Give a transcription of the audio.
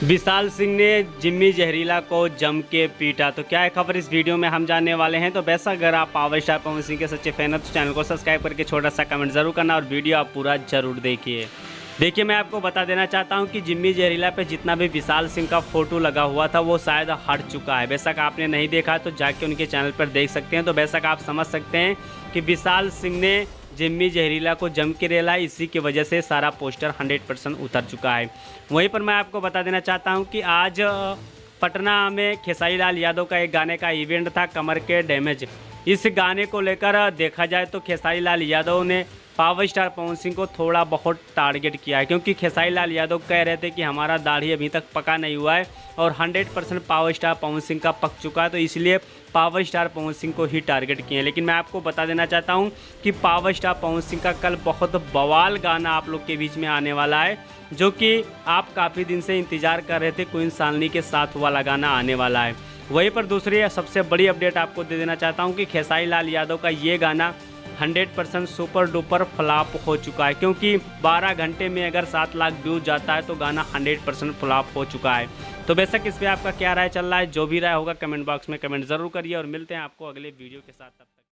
विशाल सिंह ने जिम्मी जहरीला को जम के पीटा। तो क्या है खबर इस वीडियो में हम जानने वाले हैं। तो वैसा अगर आप पावर स्टार पवन सिंह के सच्चे फैन हैं तो चैनल को सब्सक्राइब करके छोटा सा कमेंट जरूर करना और वीडियो आप पूरा जरूर देखिए। देखिए, मैं आपको बता देना चाहता हूं कि जिम्मी जहरीला पे जितना भी विशाल सिंह का फोटो लगा हुआ था वो शायद हट चुका है। बेशक आपने नहीं देखा तो जाके उनके चैनल पर देख सकते हैं। तो बेशक आप समझ सकते हैं कि विशाल सिंह ने जिम्मी जहरीला को जम के रेला, इसी की वजह से सारा पोस्टर 100% उतर चुका है। वहीं पर मैं आपको बता देना चाहता हूं कि आज पटना में खेसारी लाल यादव का एक गाने का इवेंट था, कमर के डैमेज। इस गाने को लेकर देखा जाए तो खेसारी लाल यादव ने पावर स्टार पवन सिंह को थोड़ा बहुत टारगेट किया है, क्योंकि खेसारी लाल यादव कह रहे थे कि हमारा दाढ़ी अभी तक पका नहीं हुआ है और 100% पावर स्टार पवन सिंह का पक चुका है, तो इसलिए पावर स्टार पवन सिंह को ही टारगेट किए हैं। लेकिन मैं आपको बता देना चाहता हूं कि पावर स्टार पवन सिंह का कल बहुत बवाल गाना आप लोग के बीच में आने वाला है, जो कि आप काफ़ी दिन से इंतज़ार कर रहे थे। क्वीन सालनी के साथ वाला गाना आने वाला है। वहीं पर दूसरी सबसे बड़ी अपडेट आपको दे देना चाहता हूँ कि खेसारी लाल यादव का ये गाना 100% सुपर डुपर फ्लॉप हो चुका है, क्योंकि 12 घंटे में अगर 7 लाख व्यूज जाता है तो गाना 100% फ्लॉप हो चुका है। तो बेशक इस पर आपका क्या राय चल रहा है, जो भी राय होगा कमेंट बॉक्स में कमेंट ज़रूर करिए और मिलते हैं आपको अगले वीडियो के साथ। तब तक